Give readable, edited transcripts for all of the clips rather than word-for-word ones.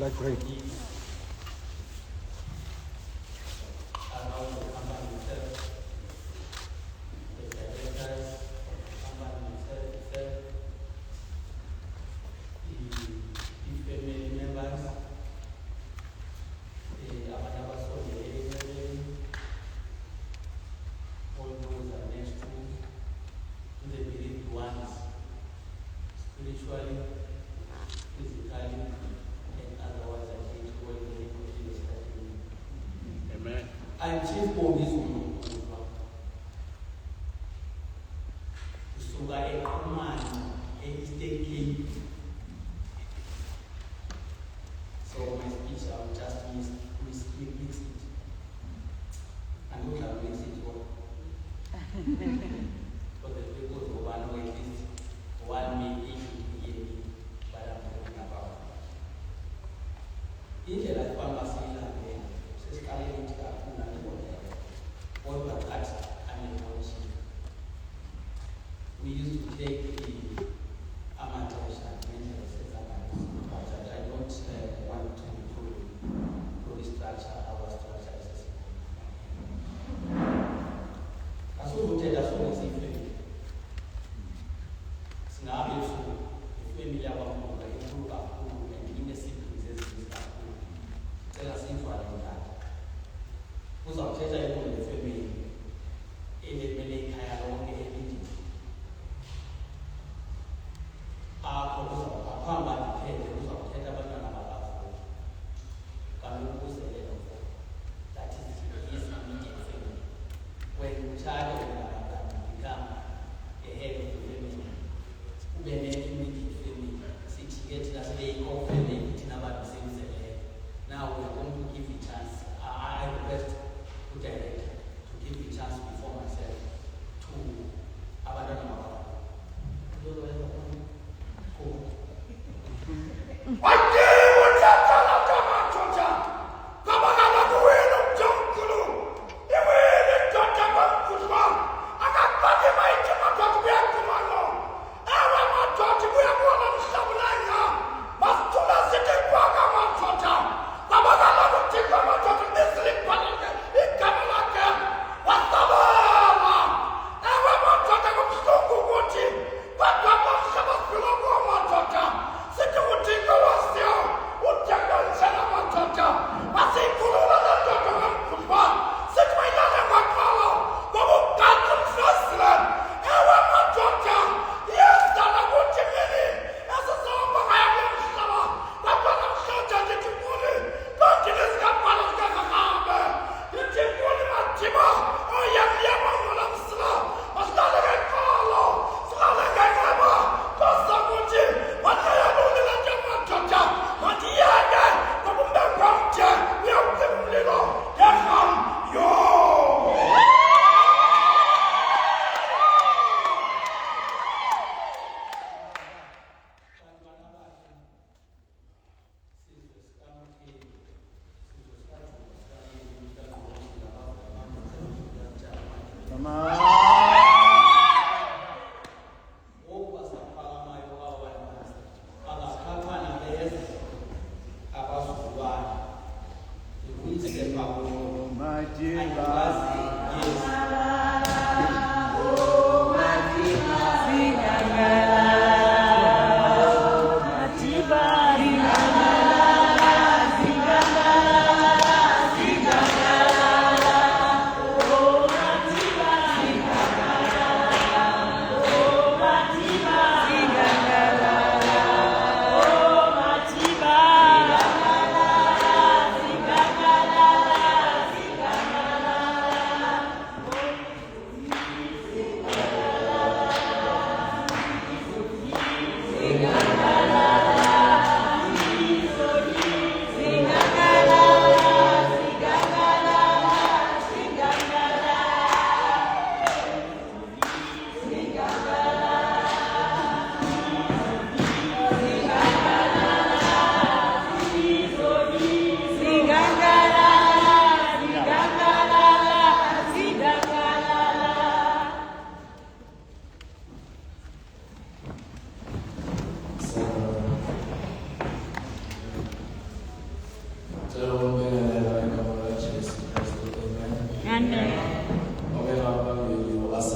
Like great. I'm chief police kusuka eqhumane e-Eastern Cape. So my speech I will just mix it. And look at mix it all. For the people who want to at least one main issue to hear me what I'm talking about. Indlela siphambasila leyo sesiqalile ukuthi kakhulu ngibonela. Kodwa that anenothi. We used to take the amateur ngendlela sezabantu, but I don't want to restructure our structure as a system. Asukuthetha sonke siyifemile. Singabe ifemile yakwambuka inkulu kakhulu and ine-siblings ezininzi kakhulu. Cela siyithwale ngalo. Uzawuthetha inkulu nefemile elimele ikhaya lonke elindile. Apho uzawuphamba ndiphethe uzawuthetha abantwana babafuni. Kaloku uzelelo mfo. That is his immediate family. When child become a head of the family, ube ne-immediate family, sithi-ke thina sibe-core family thina abantu siyizeleyo. Now we are going to give a chance. I request the director to give a chance before myself to abantwana babafuni.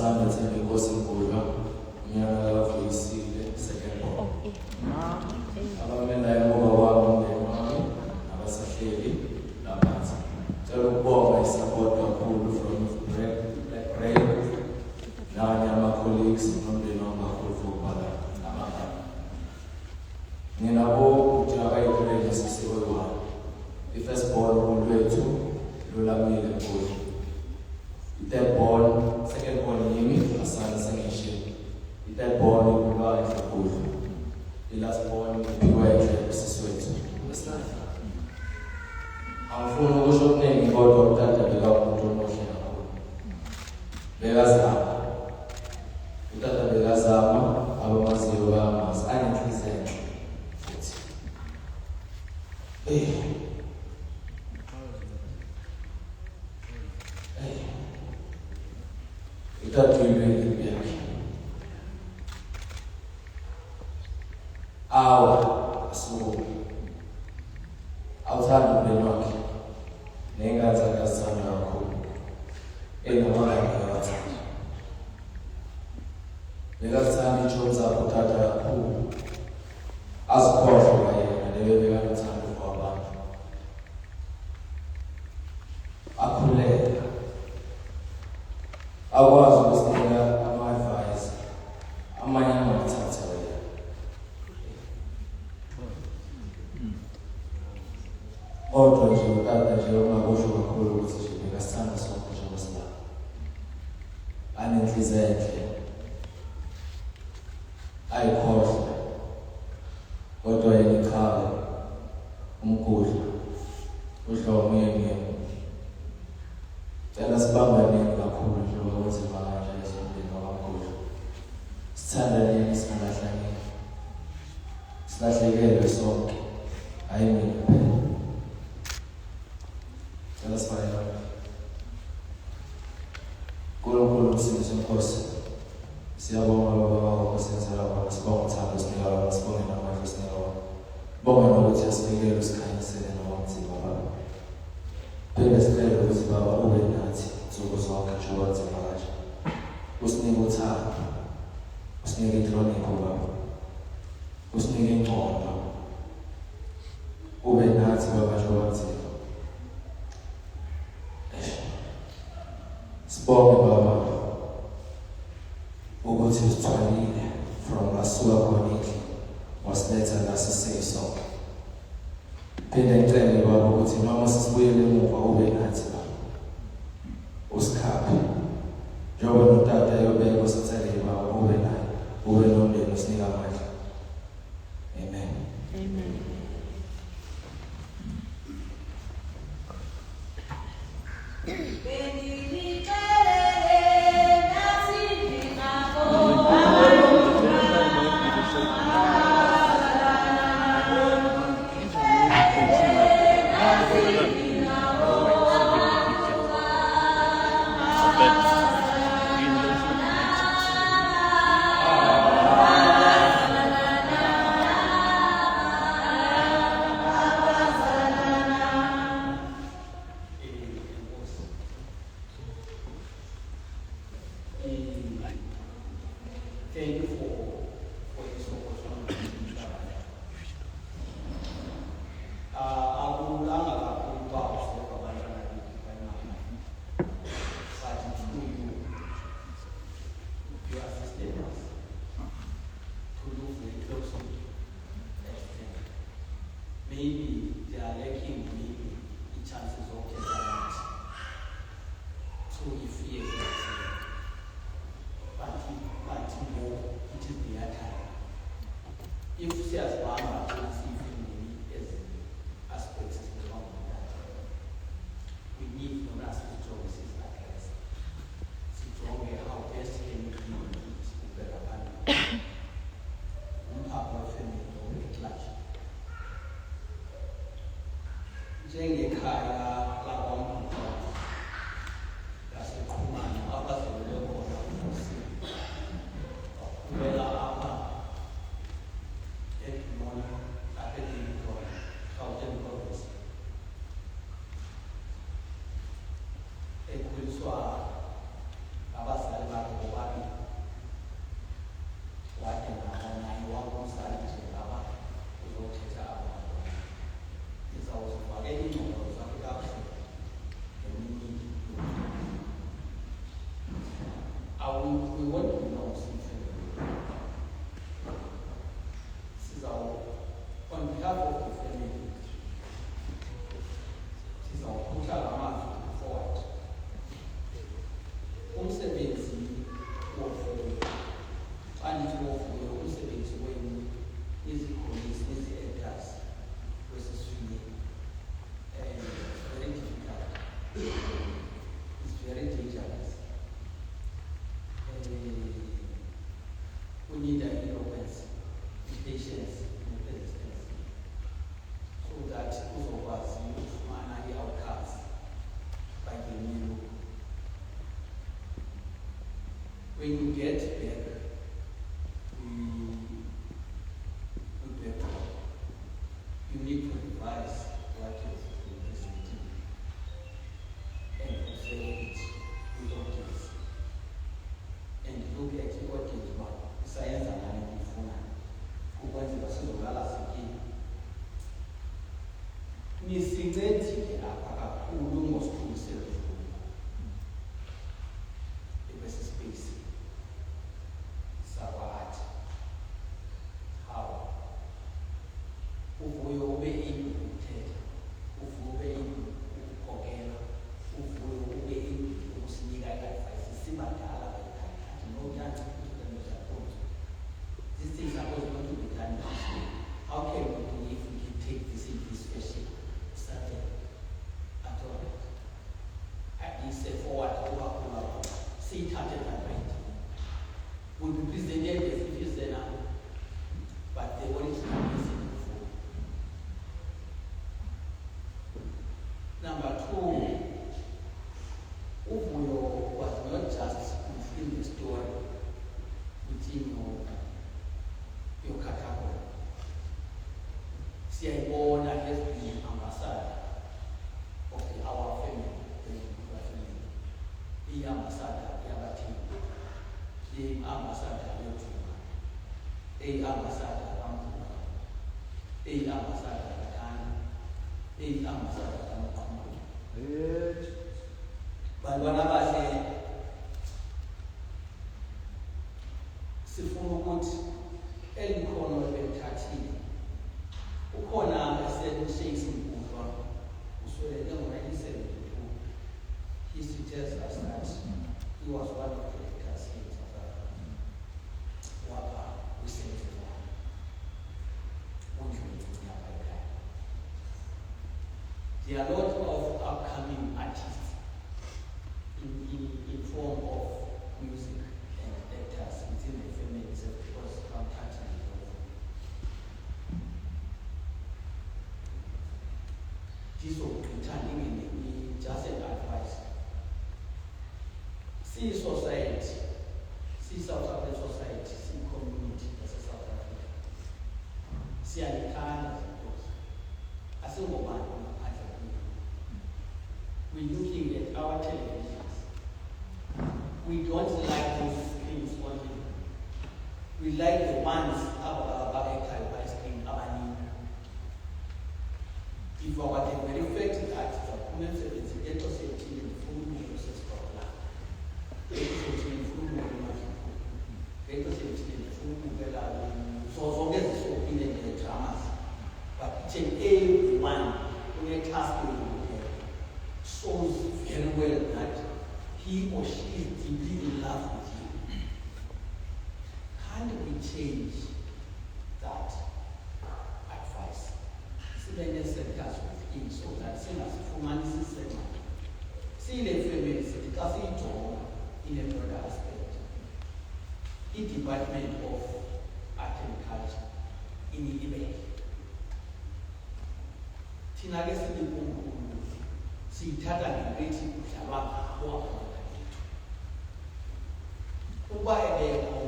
Sandra Thembi Nkosi Mgudlwa, unyaka kaVuyisile, second born. Abamela emuva kwami umndeni wami, abasahleli naphansi. Ngicela ukubonga i-support kakhulu from Black Brain, nabanye ama-colleagues nomndeni wami kakhulu for ukubhala amagama. Nginabo uJaka Ibrahim Sisiwe, i-first born uLwethu Lulamile Mgudlwa. I-third born, second born yimi, Asanda Sengishiwe. I-third born uLwandle Mgudlwa. I-last born uPhiwe Siswethu. Angifuni ukusho okuningi kodwa utata bekamuntu omuhle kakhulu. Bekazama. Utata bekazama, abamaziyo bayamazi. Anenhliziyo enhle futhi. Utata uyibeke yakhe. So awuthanda umndeni wakhe nengane zakhe azithanda kakhulu enamangane akathanda. Bekazithanda iy'tshomi zakhe uthatha kakhulu azikhohlwe yena leyo bekanothanda for abantu. Akhuleka akwazi ukusinika ama-advice amanye angawathatha wena. Kodwa nje utata nje ungakusho kakhulu ukuthi nje bekasithanda sonke njengoba silapha. Anenhliziyo enhle, ayikhohlwe, kodwa yena ekhaya umgudla udlome yengeni. Cela sibambaneni kakhulu njengoba kunzima kanje ezomndeni wakaMgudlwa. Sithandaneni, singalahlangani, silahlekelwe sonke, hayi mina kuphela. Cela sibayeke. Nkulunkulu Msindisi Nkosi, siyabonga Baba bakho senzela bona, sibonga uthando osinika lona, sibonge namandla osinika wona. Bonge nokuthi asinikele usikhanyisele nobunzima Baba. Phinde sicela ukuthi Baba ube nathi nsuku zonke njengoba nzima kanje. Usinike uthando, usinike inhlonipho Baba, usinike ingcondo. Ube nathi Baba njengoba nzima. Sibonge Baba ukuthi usithwalile from asuka konke wasiletha la sisei sonke. Phinde ngicele Baba ukuthi noma sisibuyele emuva ube nathi Baba, usikhaphe njengoba notata eyobeka usithele Baba, ube naye, ube nomndeni usinika amandla. Amen. Amen. Thank you for this opportunity. Akulanga kakhulu uba uhleka abantwana bethu bayimama. But through you assisted us to look very closely at them. Maybe they are lacking maybe the chances of getting out. So if we but more, it is we want to know something. On behalf of the family, sizawukhutha la mazwi forward. Umsebenzi wovuyo, xa ndithi wovuyo, umsebenzi wenu izikholisi nezi-actors kwesiswini, very difficult. It's very dangerous. We need an eloquence, patience, and persistence, so that uzokwazi ukufumana i-outcomes by the new. When you get back, you need to revise what you've presented and observe it with audience. And look at the audience one. Isayenza ngani ngifuna ukwenzela sizolala sikini. Nisincedile lapha kakhulu ngosithumiselo ekwesi space sakwa-art. How? Uvuyo ube able ukuthetha, uvuyo ube able ukukhokela, uvuyo ube able ukusinika i-advice sibadala bayikhaya. No, these things are always going to be done now. How can we do if we can take this in this fashion? Something at all. At least say forward, over, see it at and right. Will be presented as if it's there now, but the original is before. Number two, Uvuyo was not just within the story, within your category. Siyayibona has been ambassador of our family, i-ambassador yabathembu, i-ambassador yothunga, i-ambassador kaMvuka, i-ambassador kaThanda, i-ambassador kaMaqhamuka. Bantwana bahle, sifuna ukuthi elikhono ebelithathile ukhona eseShakes Mkudwa usweleke ngo-1972. History tells us that he was one of the directors in South Africa. Wapha kwi-71 undlulenya bayikhaya. There are a lot of upcoming artists in form of music and actors within the family itself, because I'm touching it over. This will return in just an advice. See society, see South African society, see community as a South Africa. See Alikana as a person. As a woman, as a woman. We're looking at our televisions. We don't like those screens only. We like the ones by screen. If our very fact that the community is a ghetto safety in the full process program. Ghetto safety in full ghetto safety in full so forget this opinion in the dramas. But each and every one who gets tasked with shows very well that he or she is deeply in love with you. Can't we change that advice? Sibene sectors within so that singasifumani sisema. Sile family sithi xa siyijonga in a broader aspect. I-Department of Art and Culture inibe. Thina ke silibunkulu siyithatha ngelithi kudlalwa ngabo abantwana. Uba ebekho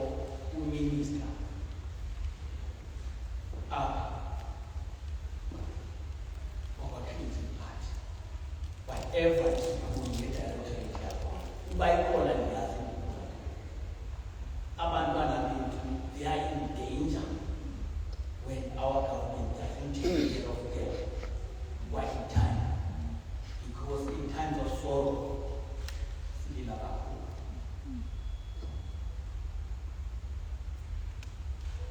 uminister whatever is doing the director yakho uba ikhona ndiyazi abantwana bethu they are in danger when our government doesn't take care of them right in time, because in times of sorrow silila kakhulu.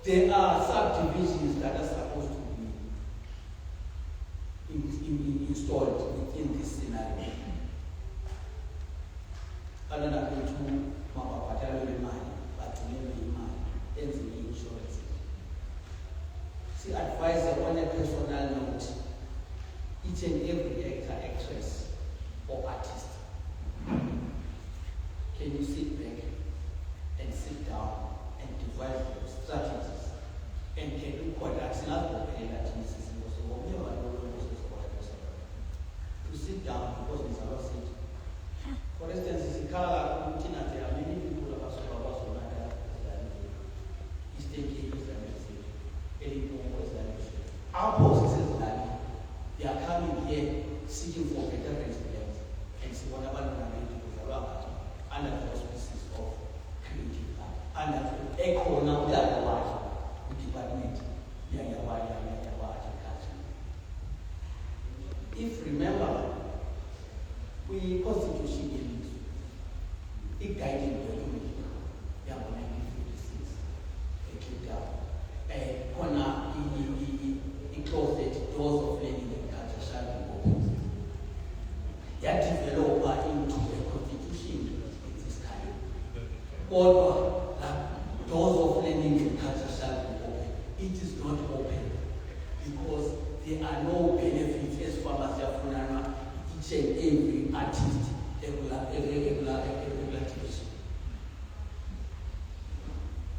There are subdivisions that are supposed to be installed within this scenario. Another two mababhatala bemali, bagcine imali, enze insurance. She advised on a personal note, each and every actor, actress, or artist. Can you sit back and sit down and devise your strategies? And can you conduct to sit down because it's our seat? For instance, there are many people who are Eastern Cape is our bosses they are coming here seeking for better residents and see what about under the auspices of creative art. Under the echo now the other one, the department, the other agriculture. If remember, we constitution it guided document, yeah, 1956, it came down. It closed it, doors of learning and culture shall be open. That developed into a constitution in this kind. Or doors of learning and culture shall be open. It is not open because there are no benefits as far as each and every artist, regular activity.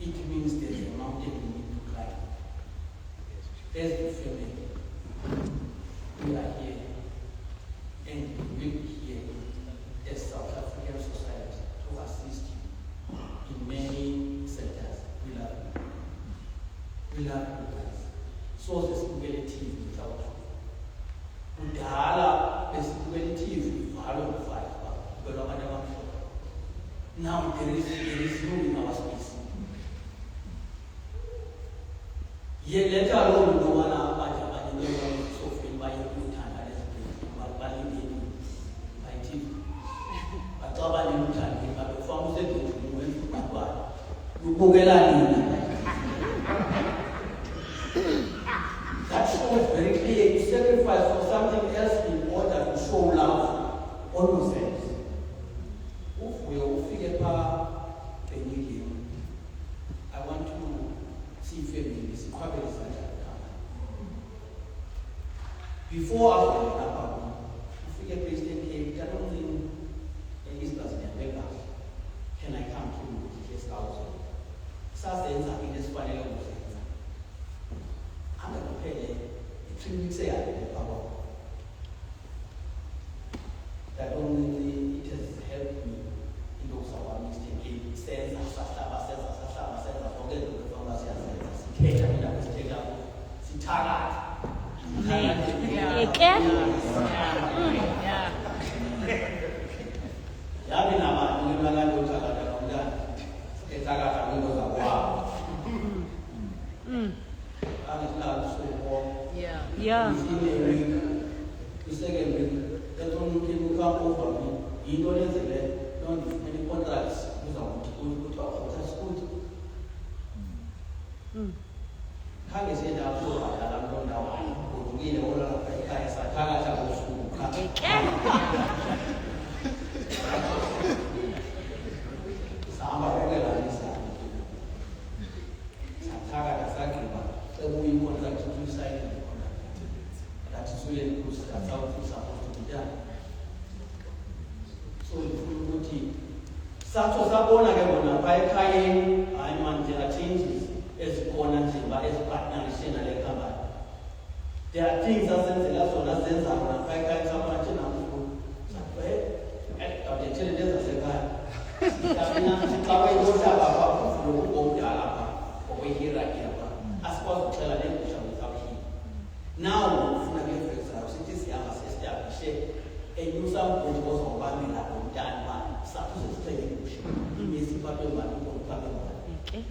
It means there's a mountain we need to climb. As the family, we are here and we will be here as South African society to assist you in many sectors. We love you. We love you guys. So this relative without you. Udala is relative now there is room in our space. Yet let alone no one so feel by your good time by TV. But our new time, but the farmers that go to you that shows very clear you sacrifice for something else in order to show love on yourselves. I want to see families, families that have come. Before I went about, if we get President Cape, I don't think his president can I come to his house? Says I think this final I'm going to pay the 3 weeks a power. That only it has helped me in those our Eastern Cape says forget the pharmacy and Yeah. The second week, that one people come over me. You don't have many contracts. We talk about that's good. Can't say that I'm going down. We know all of the guys are that is really good. That's how things are supposed to be done. So if we put it, there are changes as partnership. There are things that sense the last one that sense are on a now, for example, cities are established and you some was on Bamila on Dana, suppose it's training push. You may see Papa Okay.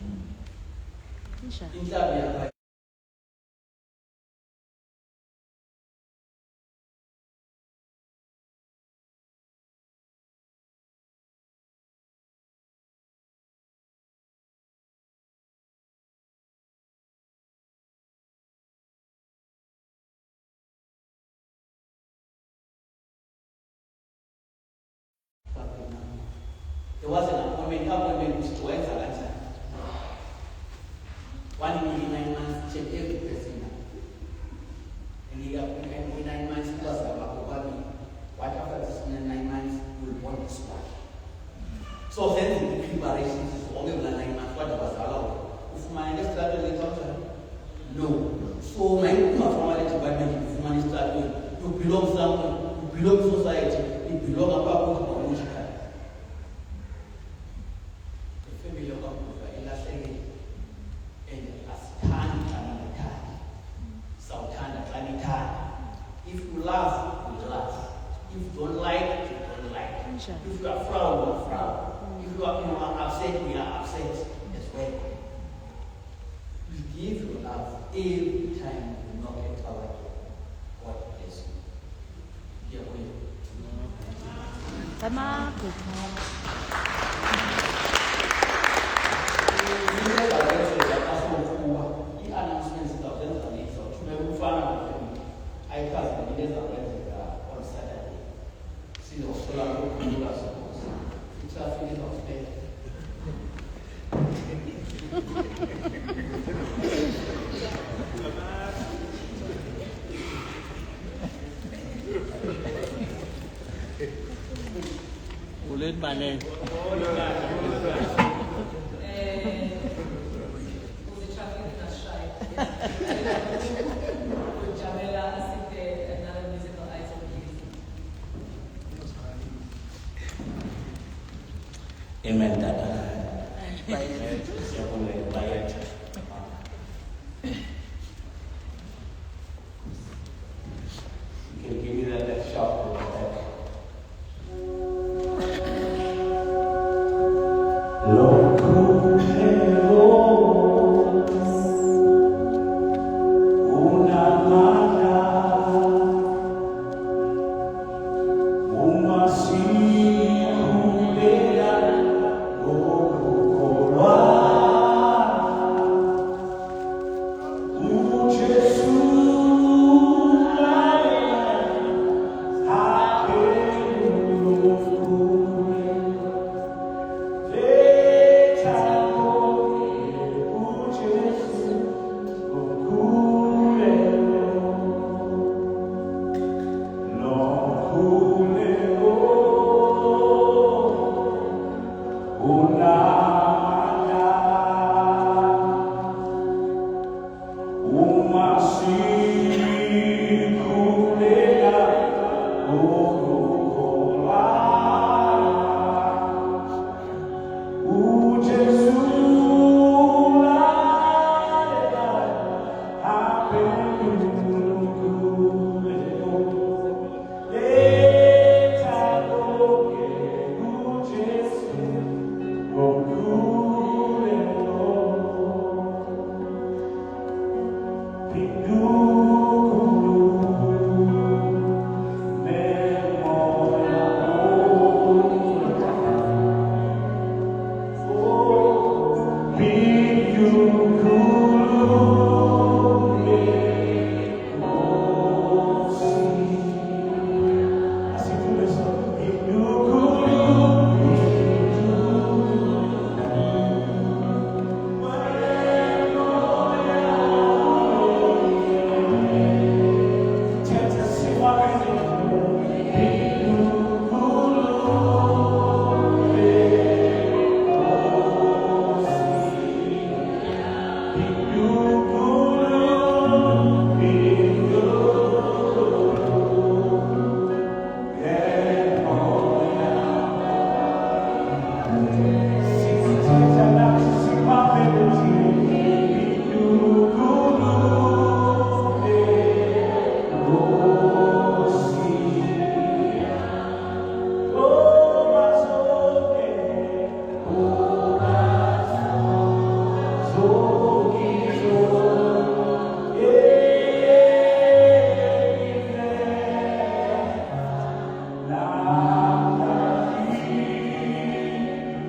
appointment wenza kanjani. 1 million 9 months check every person. And you have 9 months plus what after this 9 months you will want this one. So then the preparations is only 9 months. What was allowed? If my next strategy is no. So my family department, if my strategy, you belong somewhere, you belong to society, you belong about the family of if you love, you love. If you don't like, you don't like. If you are proud, you are proud. If you are upset, we are upset as well. We give you love every time you knock at our door. God bless you. Here we go. Tama po. On Saturday. See the solar it's a feeling of death. Ulit ba na Amen, Dada. Bayat. Can you give me that shot for that?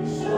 So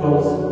close.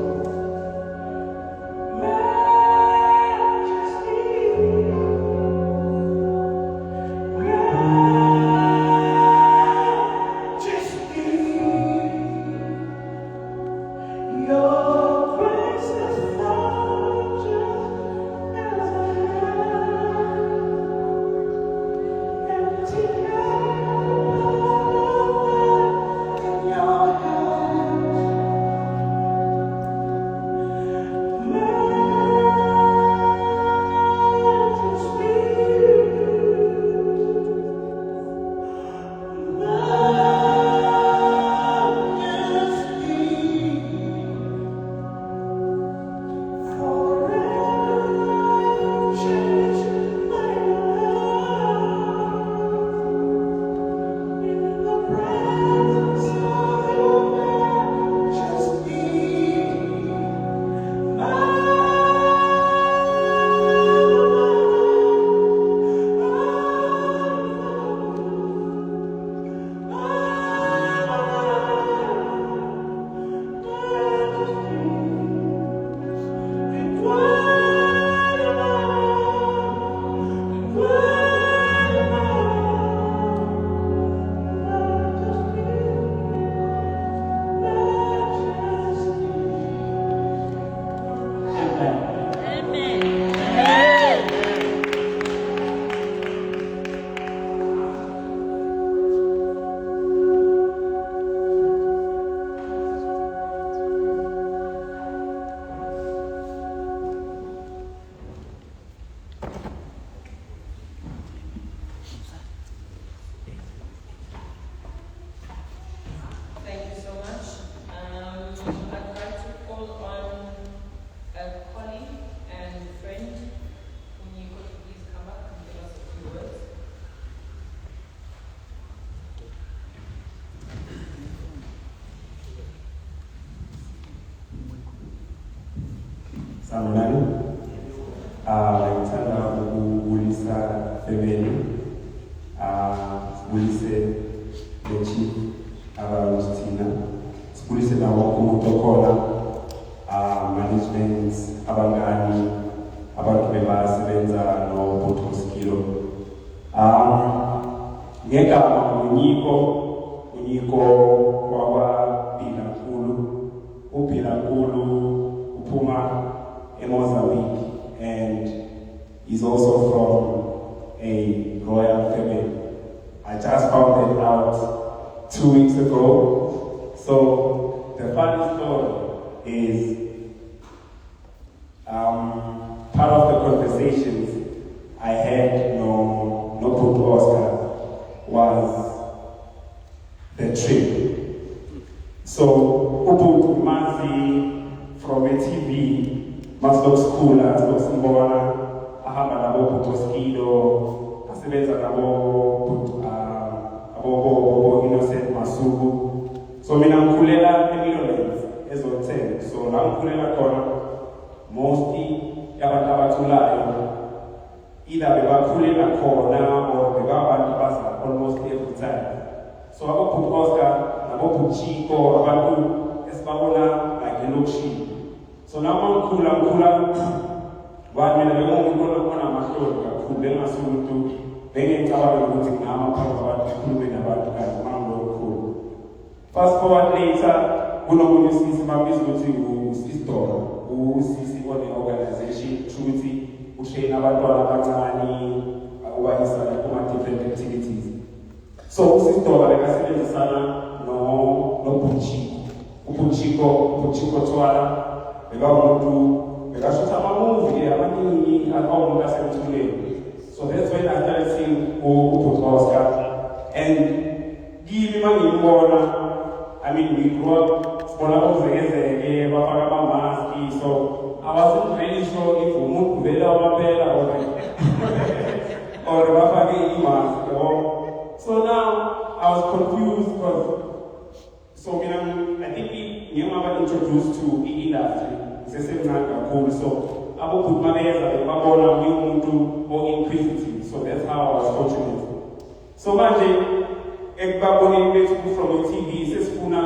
Sanibonani. Ngithanda ukubulisa family. Sibulise le chief abalusithina. Sibulise nawo umuntu okhona. Management, abangani, abantu bebasebenza no Botoskilo. Ngegama unyiko kwaba Bhilakulu. uBhilakulu uphuma Mozambique, and he's also from a royal family. I just found that out 2 weeks ago. So the funny story is part of the conversations I had no Putu Oscar was the trip. So Uputu Mazi from a TV Maslok School, Maslok Simbona, ahamba nabo Botoskilo, asebenza nabo Innocent Masuku. So mina ngikhulela eMillolands ezothela. So la ngikhulela khona mostly yabantu abathulayo either bebakhulela khona or bebabantu baza almost every time. So abo Oscar nabo Chico abantu esibabona like elokishini. So now mkhula wamina bengumkhulu khona amahloni kakhulu bengasulumuntu bengicabanga ukuthi ngama phakathi kwabantu sikhulume nabantu kanti mama lokhulu. Fast forward later kunomunye sisi mabiza ukuthi uSisdora usisi on the organization ukuthi utrain abantwana abancane ubayisa kuma different activities. So uSisdora bekasebenzisana no Puchiko Twala Bekashutha movie amaningi akamuntu asemthuleni. So that's when I started seeing uPutu Oscar. And kimi mangibona, I mean we grew up sibona uzeke bafaka ama-mask, so I wasn't really sure if umuntu vela wamapela or bafake i-mask. So now I was confused because I think we were introduced to the industry. So abo mabeza babona umuntu o inquisitive. So that's how I was fortunate. So manje ekubabona bethu from the TV sesifuna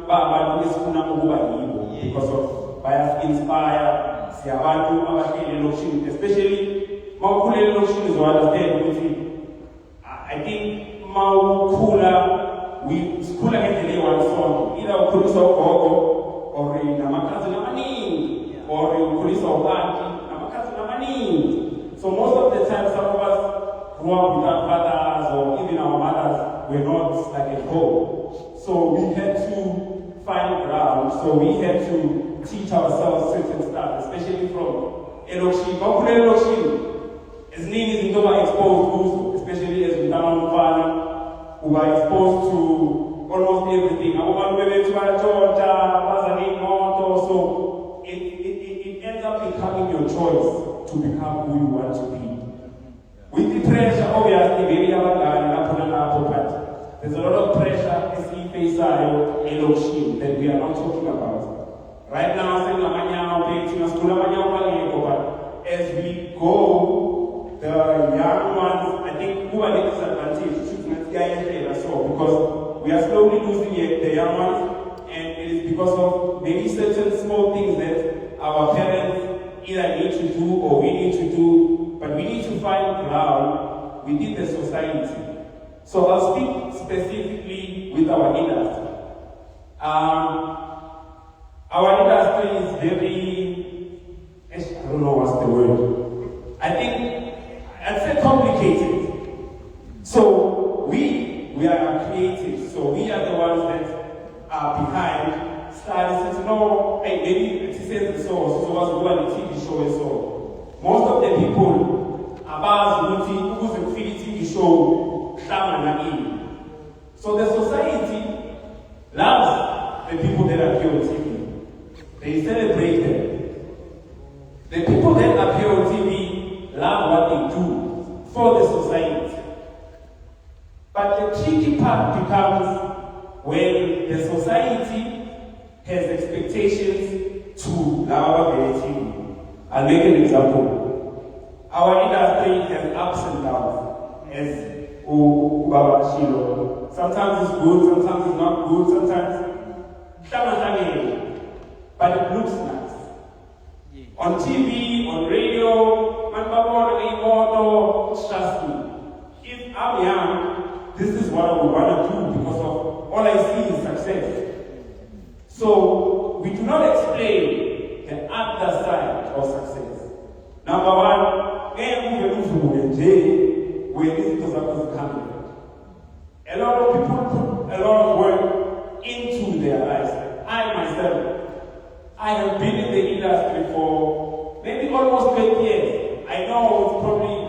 abantu esifuna ukuba yibo. because of bias inspire, siyabantu abahleli elokishini, especially mawukhula elokishini uzounderstand ukuthi I think mawukhula sikhula ngendlela eyi-one either ukhuliswa ugogo or namakhazini amaningi or ukhuliswa ubanti namakhazini amaningi. So most of the time some of us grew up without fathers or even our mothers were not like at home. So we had to find ground, so we had to teach ourselves certain stuff, especially from elokishini. Mawukhula elokishini eziningi izinto ba exposed kuzo, especially as umntana womfana uba exposed to almost everything. Abantu bebethu bayatshontsha, baza ney'moto, so it ends up becoming your choice to become who you want to be. With the pressure, obviously, maybe abangani lapho nalapho, but there's a lot of pressure esiyifeyisayo elokishini that we are not talking about. Right now, sengamanyawo bethu nasikula amanyawo bangekho, but as we go, the young ones, I think, who are the disadvantaged, so because we are slowly losing the young ones, and it is because of maybe certain small things that our parents either need to do or we need to do, but we need to find ground within the society. So I'll speak specifically with our industry. Our industry is very, I don't know what's the word. I think I'd say complicated. So we are creative. So we are the ones that are behind studies. No, hey, maybe it says the source. So was doing a TV show and so. Most of the people are who's a TV show, so the society loves the people that appear on TV. They celebrate them. The people that appear on TV love what they do for the society. But the tricky part becomes when the society has expectations to love TV. I'll make an example. Our industry has ups and downs, as Baba Shilo. Sometimes it's good, sometimes it's not good, sometimes but it looks nice. Yeah. On TV, on radio, trust me. If I'm young, this is what I would want to do because of all I see is success. So we do not explain the other side of success. Number one, where this is coming. A lot of people put a lot of work into their lives. I myself, I have been in the industry for maybe almost 20 years. I know it's probably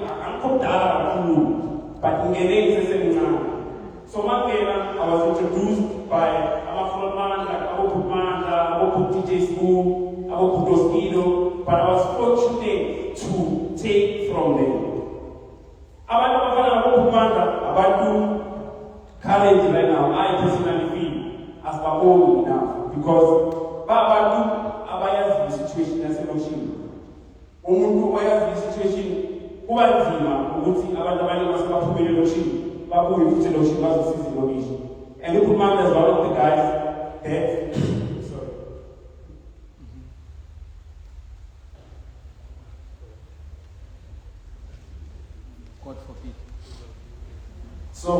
but in so I was introduced by Amafron Manda, Abu Manda, Abu DJ School, Abu Doskido, but I was fortunate to take from them. Abu college right now, I personally feel as my own enough because Baba Abaya's the situation as a machine. Umuntu Abaya's the situation. Ubanzima ukuthi abantu abanye basebaphumile lokushini babuye futhi lokushini bazosiza ilokishi. And uPhumanda is one of the guys that sorry. God forbid. So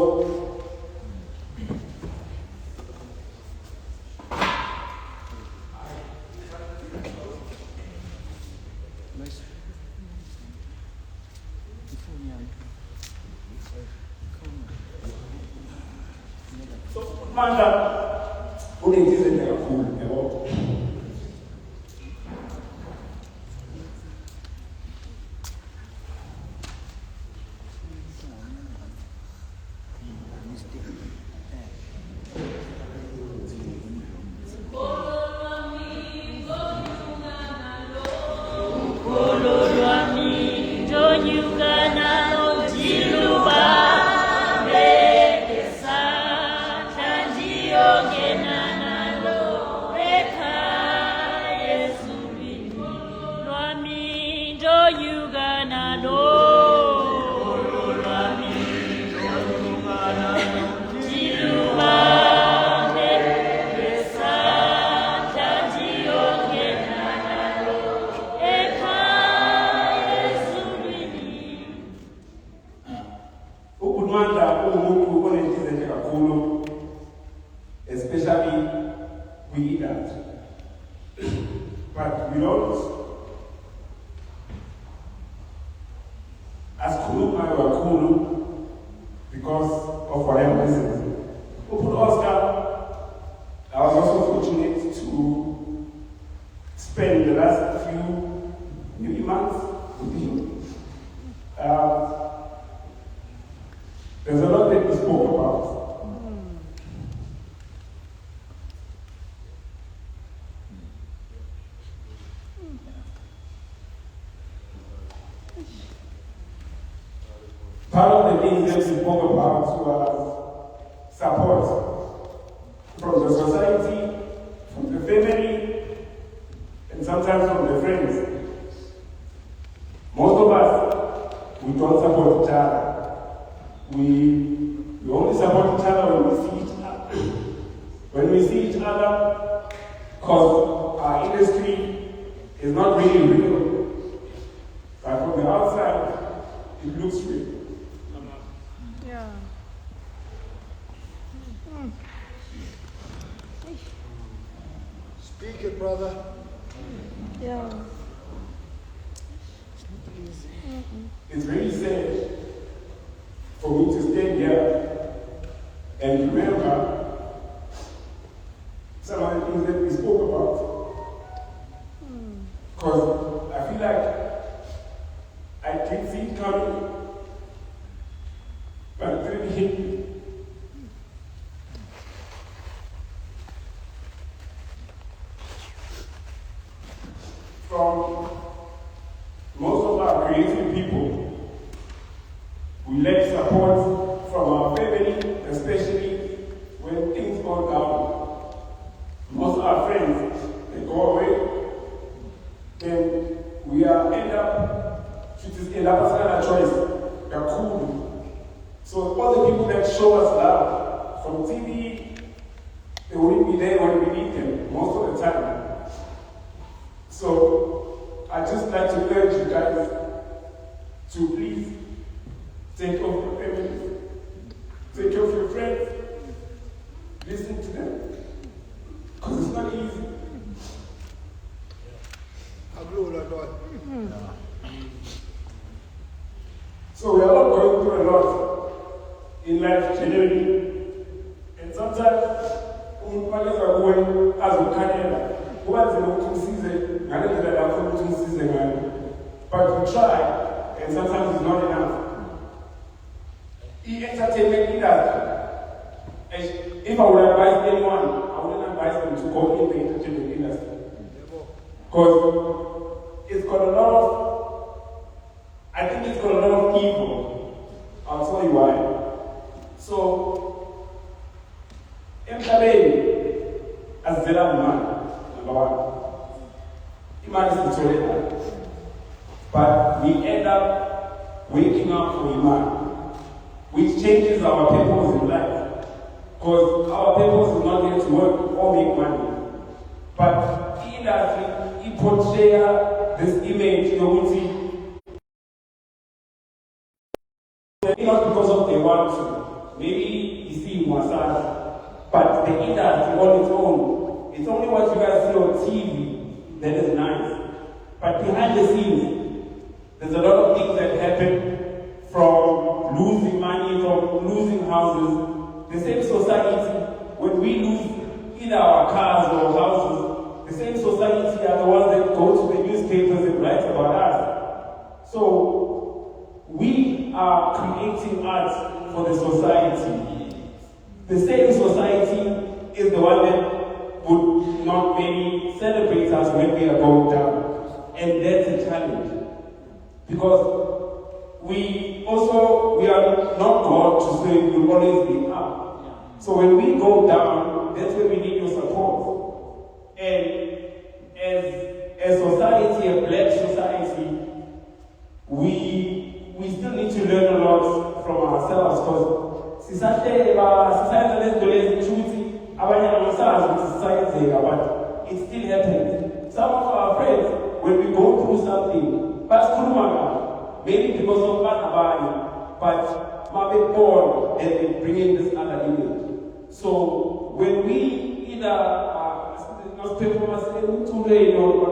Manda, unenzize nje kakhulu yabo. Genana but we don't. As Kulu, I were Kulu because of whatever reason. Open Oscar, I was also fortunate to spend the last few maybe months with him. There's a lot that we spoke about. Part of the things that we spoke about was support from the society, from the family, and sometimes from the friends. Most of us, we don't support each other. We only support each other when we see each other. When we see each other, because our industry is not really real. But from the outside, it looks real. Yeah. Speak it, brother. Yeah. It's really sad for me to stand here and remember some of the things that we spoke about. Because I feel like I did see it coming, but it didn't hit me. From most of our creative people, we lack support from our family, especially when things go down. Most of our friends, they go away, then we end up, it is a choice, they're cool. So all the people that show us love from TV, they wouldn't be there when we need them, most of the time. So I just like to urge you guys to please take off your families, take off your friends, listen to them, because it's not easy. So we are all going through a lot in life generally, and sometimes but we try, and sometimes it's not enough. Entertainment industry. If I would advise anyone, I wouldn't advise them to go in the entertainment industry. Because it's got a lot of, I think it's got a lot of evil. I'll tell you why. So, Emtabeni, as Zela man, number one. Iman is the toilet. But we end up waking up for Iman, which changes our purpose in life. Because our purpose is not here to work or make money. But he portray this image, not because of they want to. Maybe you see massage, but the industry on its own, it's only what you guys see on TV that is nice. But behind the scenes, there's a lot of things that happen, from losing money, from losing houses. The same society, when we lose either our cars or houses, the same society are the ones that go to the newspapers and write about us. So we are creating art for the society. The same society is the one that would not maybe celebrate us when we are going down. And that's a challenge. Because we are not God to say we'll always be up. So when we go down, that's where we need your support. And as a society, a black society, we still need to learn a lot from ourselves, because society, but it still happens. Some of our friends, when we go through something, maybe because of Banabani, but Mabe born, and they bring in this other image. So when we either not performance or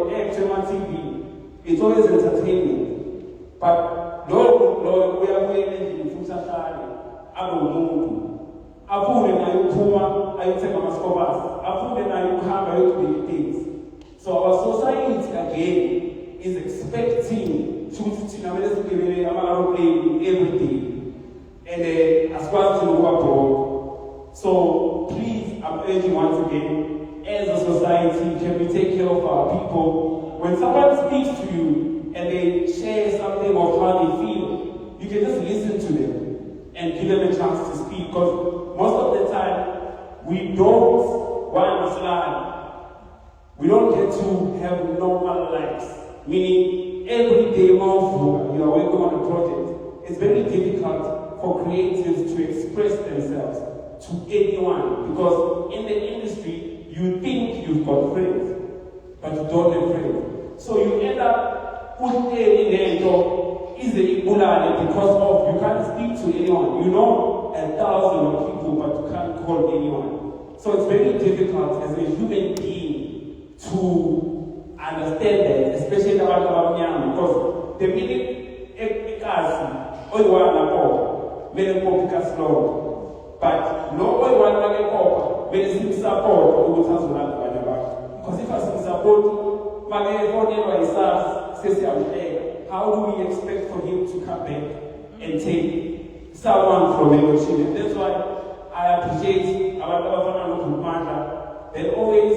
whatever, act on TV, it's always entertainment. But Lord, we are waiting in Fusatari, Abu Afude na yuphuma ayothenga amaskobasi. Afude na yuhamba ayothenga things. So our society again is expecting to thina vele sigibele ama-aeroplane everything. And asikwazi ukuba broke. So please, I'm urging once again, as a society, can we take care of our people? When someone speaks to you and they share something of how they feel, you can just listen to them and give them a chance to speak, because most of the time we don't want to slide. We don't get to have normal lives, meaning every day you are working on a project. It's very difficult for creatives to express themselves to anyone, because in the industry you think you've got friends, but you don't have friends. So you end up putting in the is the Ibulani because of you can't speak to anyone. You know 1,000 people, but you can't call anyone. So it's very difficult as a human being to understand that, especially about young, because the minute a class, all you want to many people slow. But no one want to go, many support who will have to because if I support, my phone is says how do we expect for him to come back and take someone from a machine? And that's why I appreciate our Panda. They always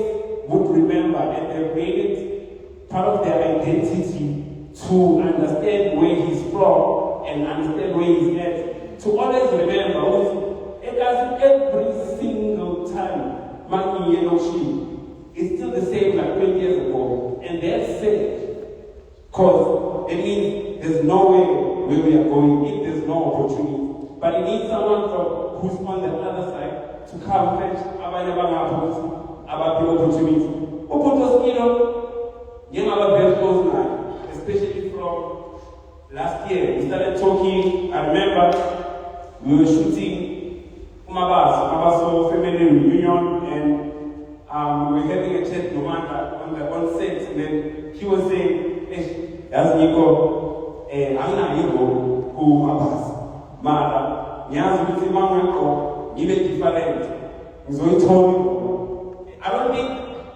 would remember, and they made it part of their identity to understand where he's from and understand where he's at. To always remember, it doesn't every single time Maki Yenoshi is still the same like 20 years ago. And that's it. Because it means there's nowhere where we are going if there's no opportunity. But it needs someone who's on the other side to come fetch about the opportunity. Especially from last year, we started talking. I remember we were shooting Umabaso family reunion, and we were having a chat on set, and then he was saying, as Nico, I'm not able who Abbas, Mara, Nyaz with the Mamako, even different. So he told me, I don't think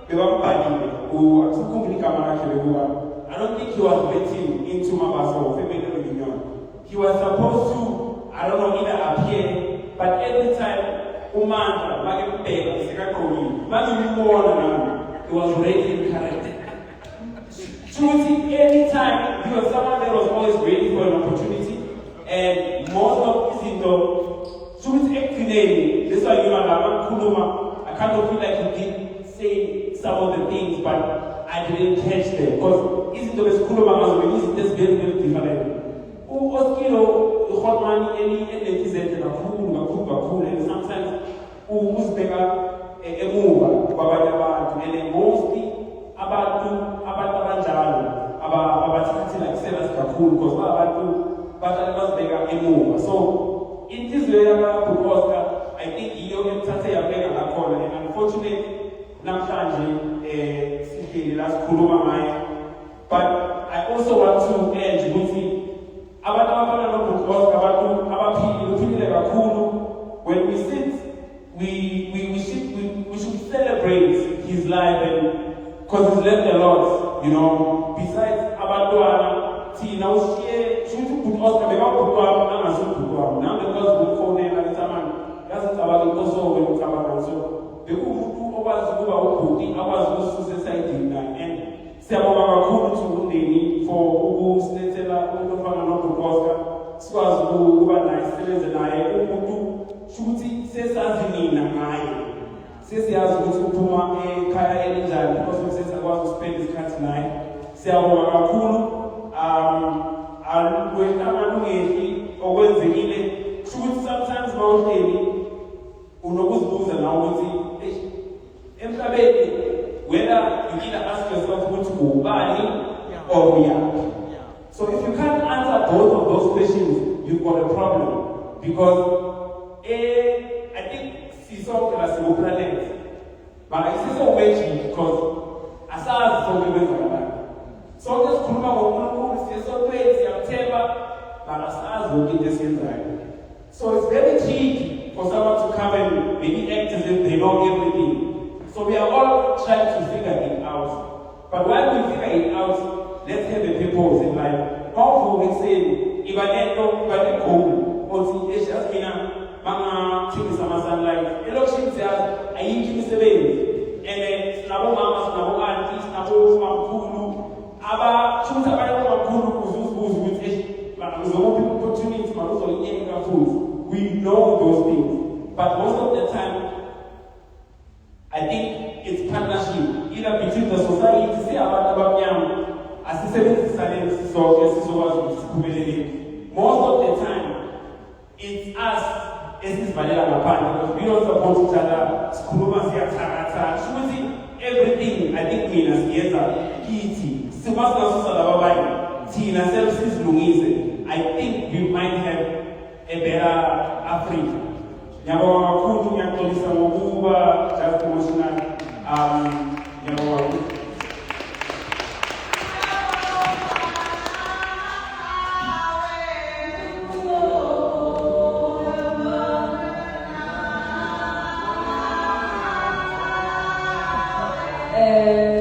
the one party who are too complicated. I don't think he was waiting into Mabaso family reunion. He was supposed to, I don't know, either appear, but every time Umanda, Maggie Pay, Sekakoni, Maggie Moana, he was ready to correct. Choosing any time, he was someone that was always waiting for an opportunity, and most of his choosing acting. That's why I kind of feel like he did say some of the things, but I didn't catch them because Isidore is Kuluma was just very, very different. Who was hot money, any represented a cool, and sometimes who was bigger a mover, and then mostly about like sellers cool because but was bigger a mover. So in this way Oscar, I think he only started a bigger corner, and unfortunately last Kuluma. But I also want to urge when we sit, we should celebrate his life, and because he's left a lot, besides Abadoana, Tina, should put Oscar, they want to put now because we phone them at the time, that's about also when we come around. So the who was who was society, and Sababa to Undini for who stated Oscar, Swaz who were nice, and I shooting says as in says he has to Puma a Kaya Elijah because he says I want to spend this cat tonight. Say and when I'm or when the ile shoot sometimes Mount Amy Unobus and now whether you either ask yourself what to go by or react. So if you can't answer both of those questions, you've got a problem. Because I think Siso class will planet. But I see so much because as far as for women, So it's very tricky for someone to come and maybe act as if they know everything. So we are all trying to figure it out. But while we figure it out, let's have a purpose in life. How we say, if I don't go, or see, it's just me now, Mama, take some sunlight. Election says, I need to say, and then Nabo Mamas, Nabo Aunties, Nabo Mampulu, Abba, choose a Bible Mampulu, who's with it. But there's no opportunity to also eat foods. We know those things. But most of the time, I think it's partnership, either between the society, say about Abanyam, as the 70 so most of the time, it's us, as this Manila Mapan, because we don't support each other, Skuluma Siata, choosing everything, I think, means together, Kiti, Sebastan Salabai, Tina Services Lumise. I think we might have a better Africa. Nyabawa Kundu Nyatolisa Mububa, just emotional, Nyabawa.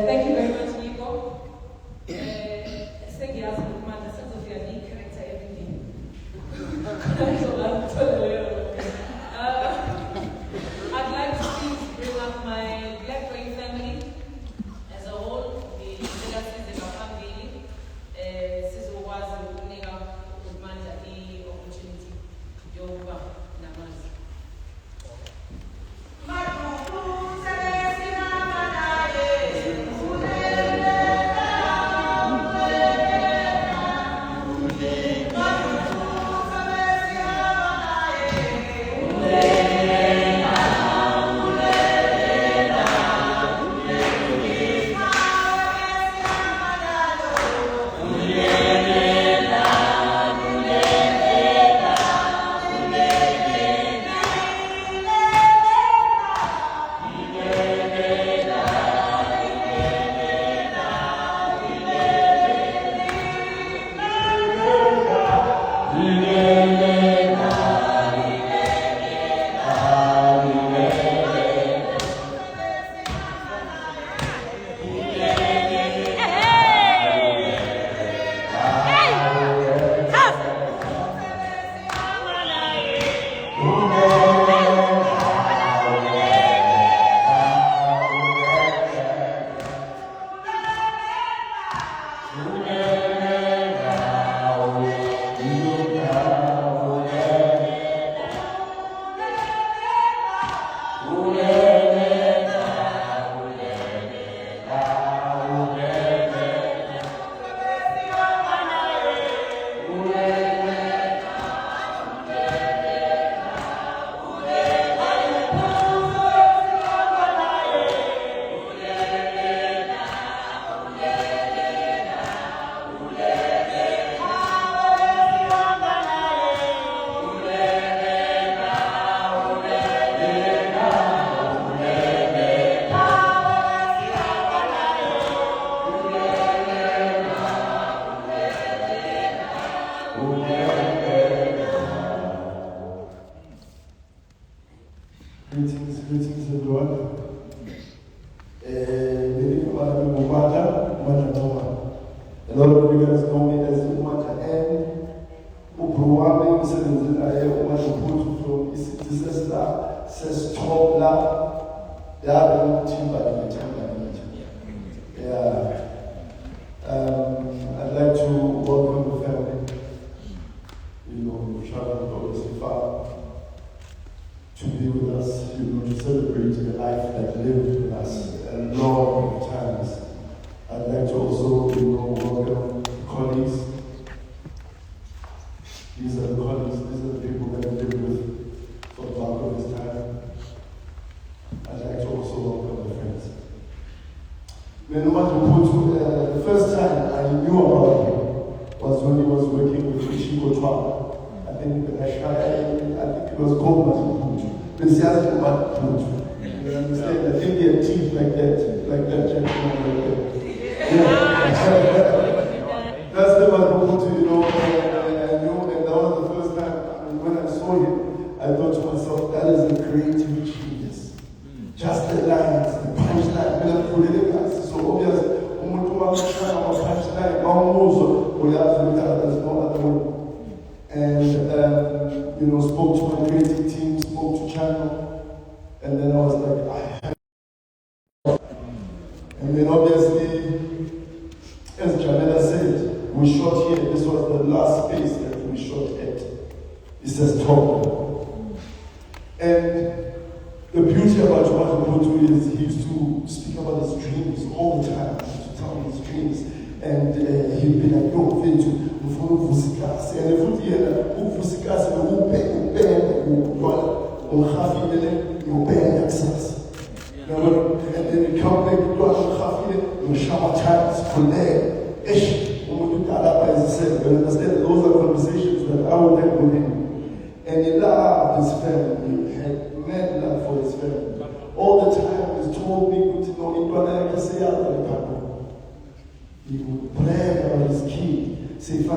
Thank you very much, Nico. Thank you, Asma, the sense of your unique character, everything. I'd like to please bring up my Black Brain family as a whole, the legacies in our family. Sizo was Nega Manja the opportunity. Yoruba Namazi. Greetings everyone. A lot of you guys know me as Umata N. Ubruwame, Mr. Umata Putu from Isitisa, says Topla, Dabu Timba, yeah. I'd like to welcome the family. You know, we traveled obviously far to be with us, to celebrate the life that lived with us a long times. I'd like to also, welcome colleagues. These are the colleagues, these are the people that I lived with for the bulk of this time. I'd like to also welcome my friends. The first time I knew about him was when he was working with Ishiko Chwa. I think it was called Matuputu. You understand? I think they had teeth like that gentleman. Yeah. That's the Matuputu, I knew. time, almost, we have to there's no other way. And, spoke to my creative team, spoke to Channel, and then I was like, and then obviously, as Jamila said, we shot here. This was the last space that we shot at. It says top. And the beauty about Joao Botu is he used to speak about his dreams all the time. He used to tell me his dreams. And he'd be like, yo, Fetu, mfunu vusikasi. And if we hear vusikasi, we bend access. And then you come back to the shower times, collect, ish, you understand? Those are conversations that I would have with him. And he loved his family, he had mad love for his family. All the time he told me, he would brag about his kid, say, those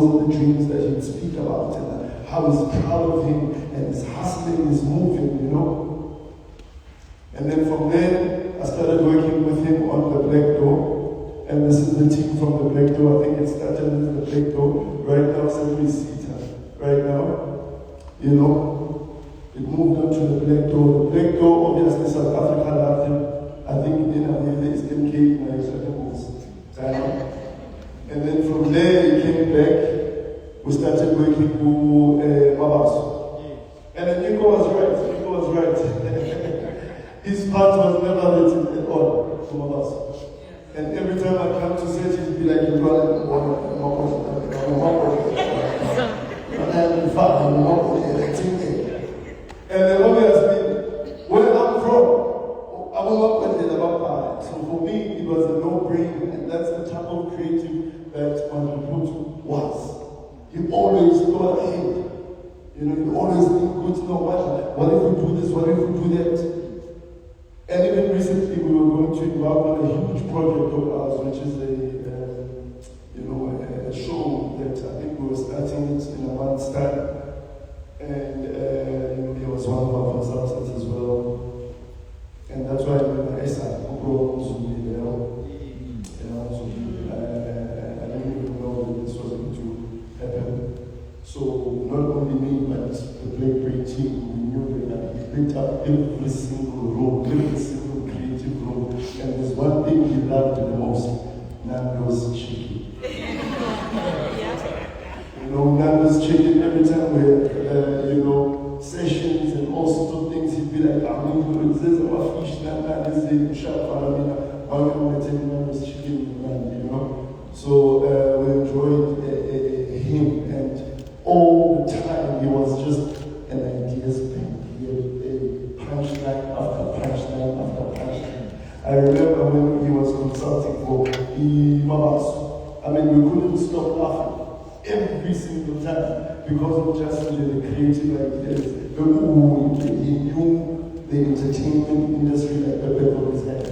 are the dreams that he'd speak about and how he's proud of him and his hustling, his moving, And then from there, I started working with him on the Black Door. And this is the team from the Black Door. I think it started with the Black Door. Right now, Sandri Sita. Right now, it moved on to the Black Door. The Black Door, obviously, South Africa loved him. I think in America is MK, and then from there, he came back. We started working with Mabaso. And then Nico was right. His part was never written at all to Mabaso. And every time I come to set, he'd be like, and then obviously, where I'm from, so for me, it was a no-brainer, and that's the type of creative that Mabutu was. He always thought ahead. You always think good to know what if we do this, what if we do that. And even recently, we were going to embark on a huge project of ours, which is a show that I think we were starting it in a month's time. And there was one of our consultants as well. And that's why I said, I didn't even know that this was going to happen. So not only me, but the Black Brain team, we knew that we picked up every single role, every single creative role. And there's one thing we loved the most, Nando's chicken. Nando's chicken, every time we had, sessions and all sorts of things, he'd be like, I'm going to do our fish, this is Nando's chicken, So we enjoyed him, and all the time he was just an ideas bank. He had a punchline after punchline after punchline. I remember when he was consulting for Mabaso. We couldn't stop laughing every single time because of just the creative ideas. He knew the entertainment industry like the back of his hand.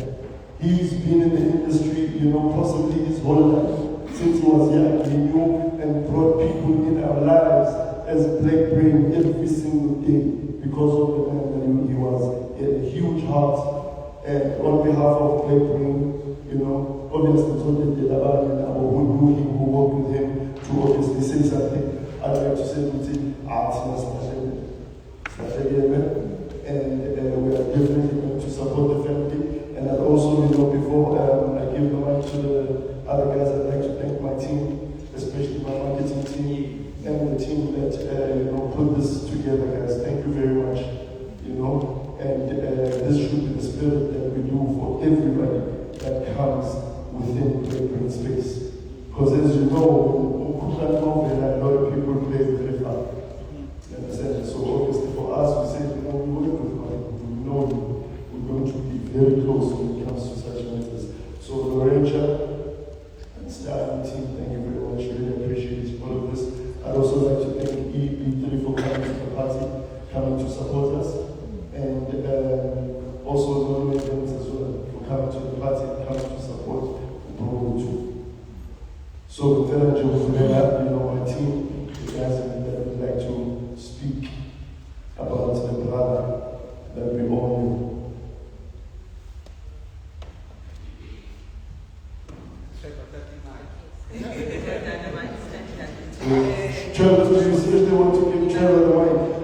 He's been in the industry, possibly his whole life. Since he was young, he knew and brought people in our lives as Black Brain every single day because of the man that he was. He had a huge heart, and on behalf of Black Brain, obviously told the Delabani and who knew him, who worked with him, to obviously say something. I'd like to say something, and we are definitely going to support the family. And I'd also, before I give the mic to the other guys, I'd like to thank my team, especially my marketing team and the team that put this together, guys. Thank you very much. And this should be the spirit that we do for everybody that comes within Black Brain space. Because as you know, a lot of people play very far. You understand? So obviously for us, we say, we work with God. We know we're going to be very close when it comes to such matters. So Lorenza and Star and team, thank you very much. Really appreciate all of this. I'd also like to thank EP3 for coming to the party, coming to support us, and also Norway Events as well for coming to the party and coming to support the program too. So with that, my team, the guys that would like to speak about the brother that we all knew. Trevor, do you see if they want to give Trevor the mic?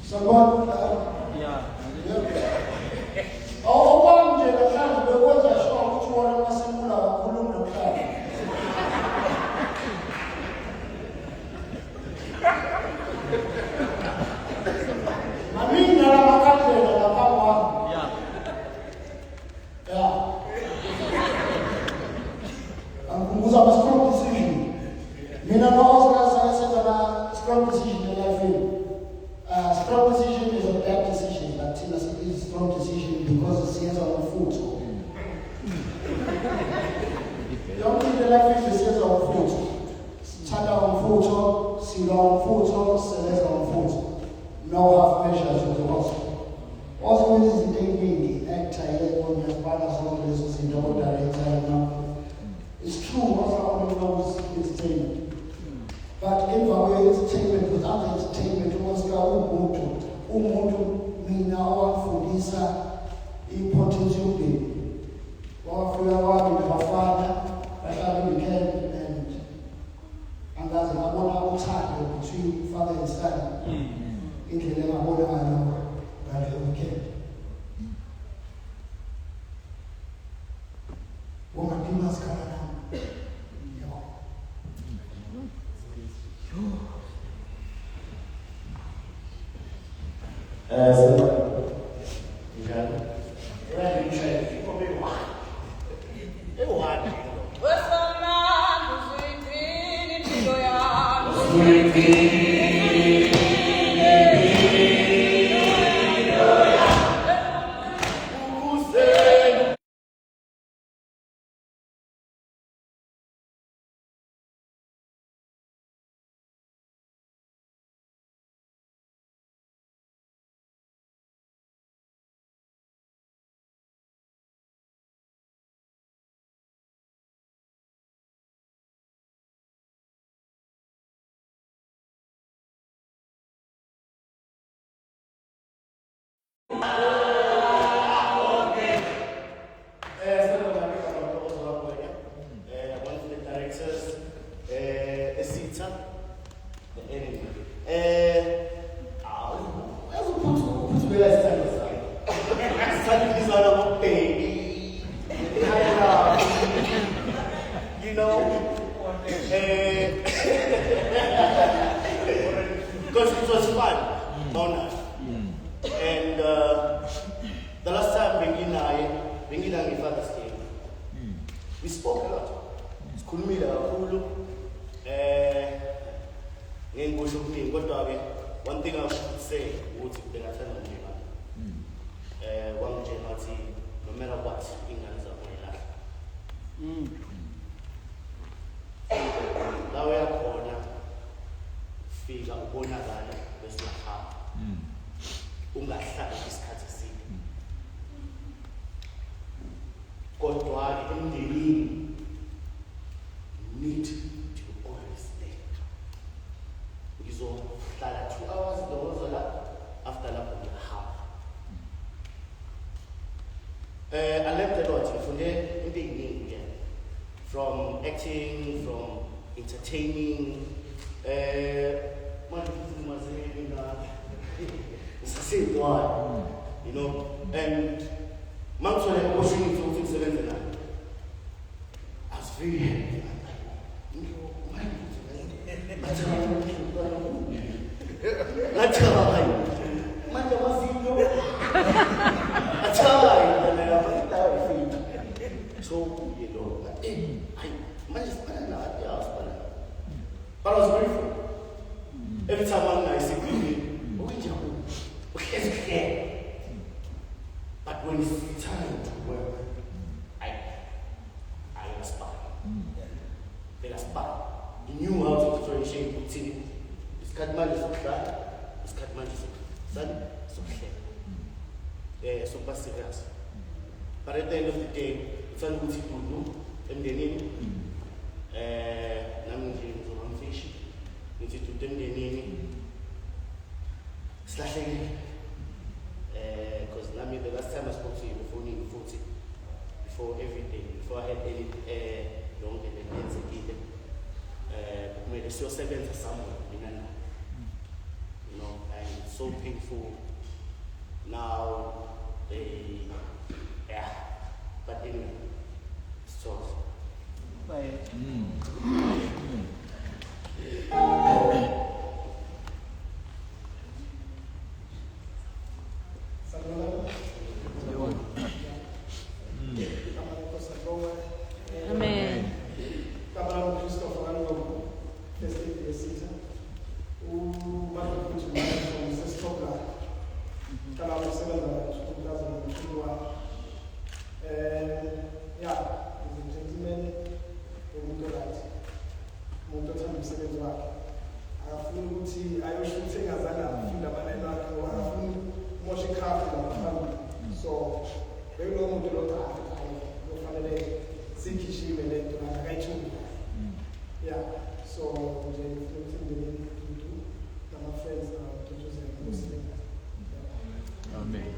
Someone, Yeah. okwanje namhlanje bekwenza sure ukuthi wona masemula kakhuluma nomhlaba. Mamina la makandela lapha kwami. Yeah. Yeah. Angikubuza ama strong decision. Mina no-Oscar sayenza ama strong decision elifini. Strong decision is a bad decision, but thina sithi strong decision because siyenza ngomfutho. Yonke into elifini siyenza ngomfutho. Sithanda ngomfutho, silwa ngomfutho, sisebenza ngomfutho. No half measures with the gospel. Also, izinto eziningi ekuthaye ngiyazibala zonke lezo zinto odaletha now. It's true, what someone knows entertainment. But emva kwe-entertainment, without the entertainment, uMosika umuntu mina owafundisa i-importance yomndeni. Wafika kwami nabafana, bahlala in-camp and angaze ngabona uthando between father and son. Indlela engabona ngayo ngale weekend. Wongadinga sikhala nami. Because it was fun, honor. And the last time Bengi and my father's came, we spoke a lot. Sikhulumile kakhulu. Ngengisho ukuningi kodwa ke one thing I should say ukuthi bengathanda nje wangitshela ukuthi no matter what ingane zakho yilahla. La uyakhona fika ubonakala bese uyahamba. Ungahlala isikhathi eside. Kodwa emndenini need to always stay. Ngizohlala 2 hours ndozola after lapho ngiyahamba. I learned a lot. Ngifunde into eziningi from acting, from entertaining. It's the same one, you know, and Manso had opportunity to fix it. I was very happy. But I was grateful. Every time I see people, but when it's time to work, I aspire. They aspire. He knew how to differentiate between this Katman is okay, this Katman is okay. So serious. But at the end of the day, it's all good to do. And then, I'm fish. Need to do them the slashing. Because the last time I spoke to you before every day, before I had any long events again, made a still 7 somewhere, you know, and so painful. Now, yeah, but anyway, it's tough. Amen. So, very long to look at yeah, so my friends are Muslim. Amen.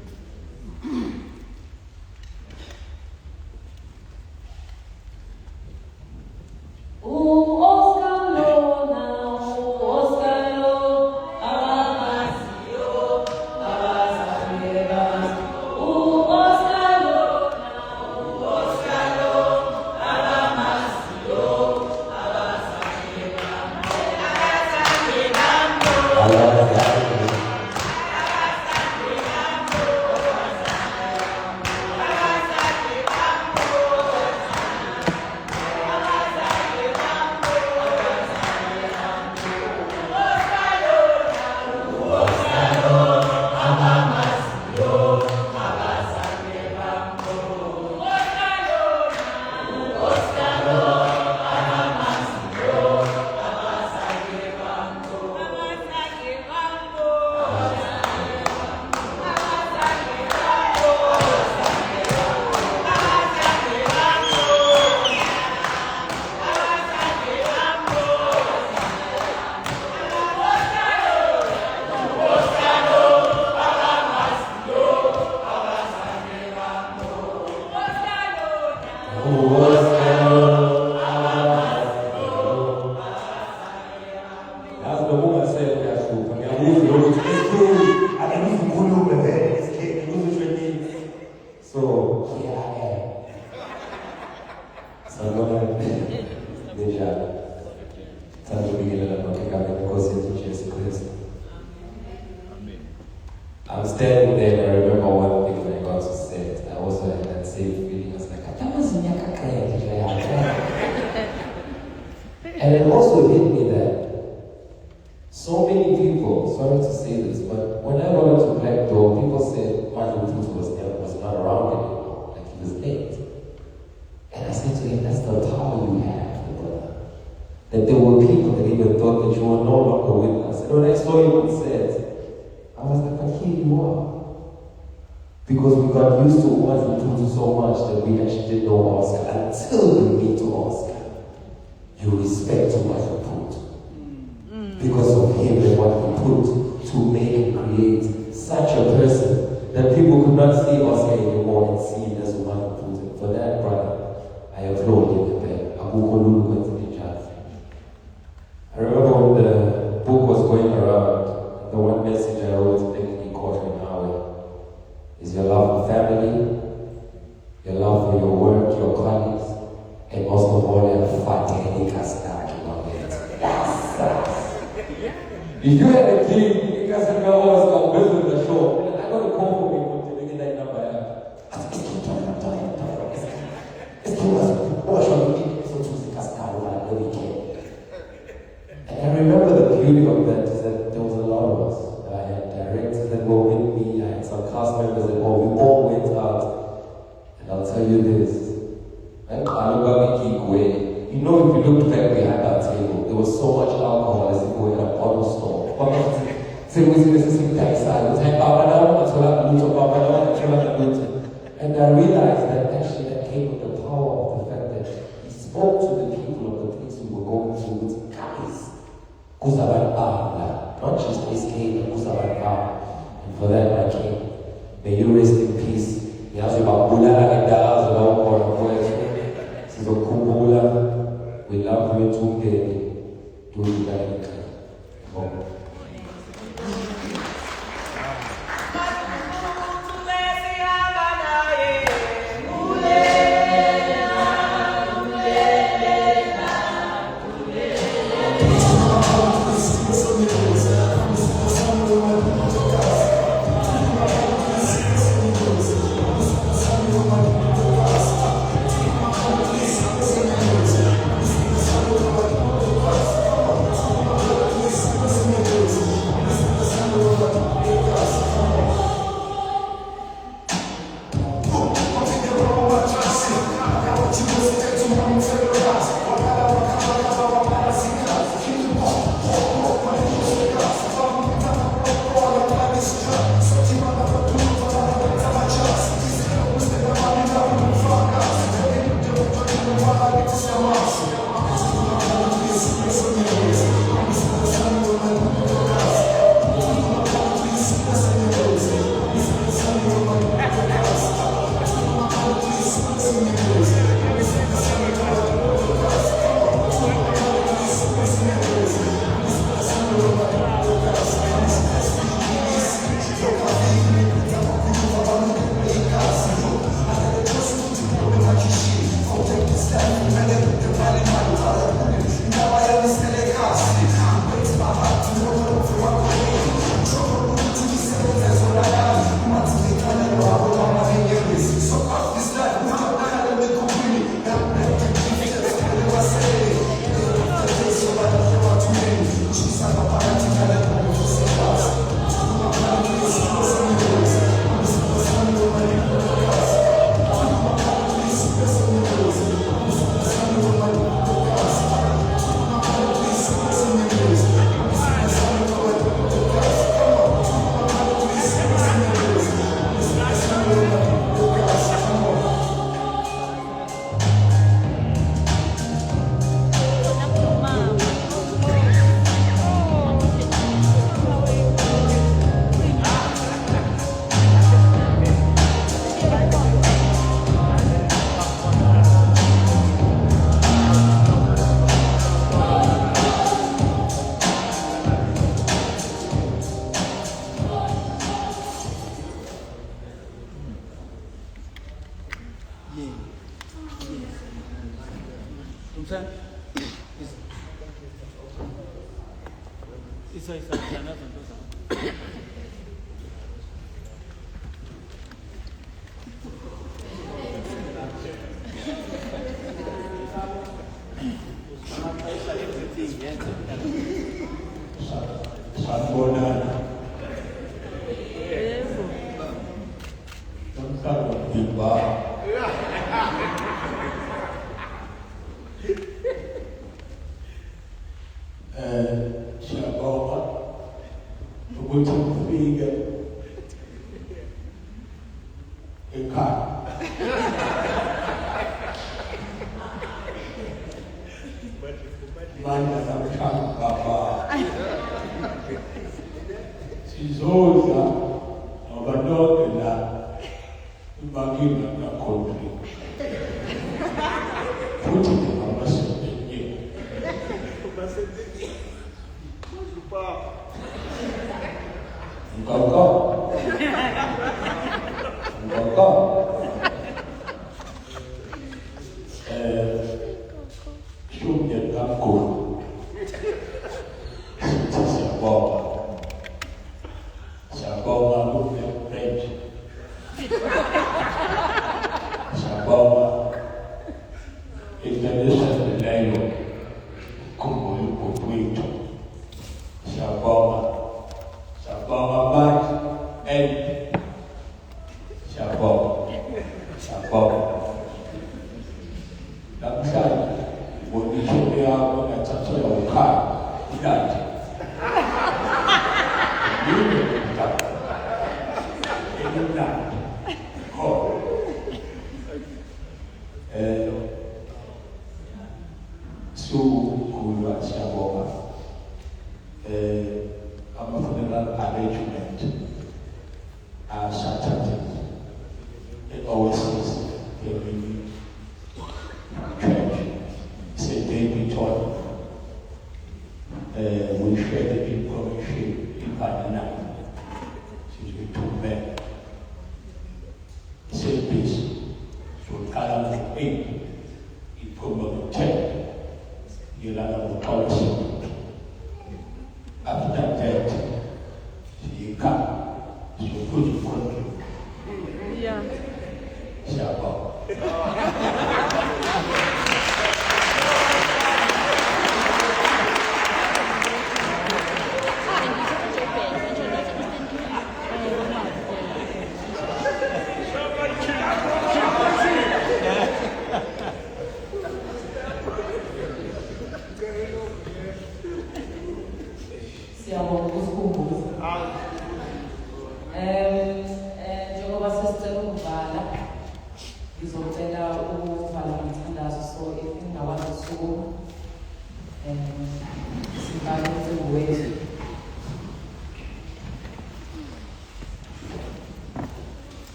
I'm standing there and I remember one thing when I got to set. I also had that same feeling. I was like, and it also hit me that so many people, sorry to say this, but when I got into Black Door, people said Martin Luther was not around anymore, like he was dead. And I said to him, that's the power you have, brother. That there were people that even thought that you were no longer with us. And when I saw you on set, I was like, but here you are. Because we got used to Martin Luther so much that we actually didn't know Oscar until we meet to Oscar. You respect what he put. Because of him and what he put to make and create such a person that people could not see Oscar anymore and see him as one who put it. For that, brother, I applaud him the best. I remember when the book was going around, the one message I always think he caught me now is your love for family, your love for your work, your colleagues, and most of all, your fatty castaki on it. Yes! If you had a king, you guys would go build the show. I got to call for people to make that number. And I remember the beauty of that is that there was a lot of us. I had directors that were with me, I had some cast members that we all went out. And I'll tell you this. You know, if you look back behind that table, there was so much alcohol as if we were in a bottle store. And I realized that actually that came with the power of the fact that he spoke to the people of the place we were going through with guys. Not just SK, but and for that, my king, may you rest in peace. We love you today.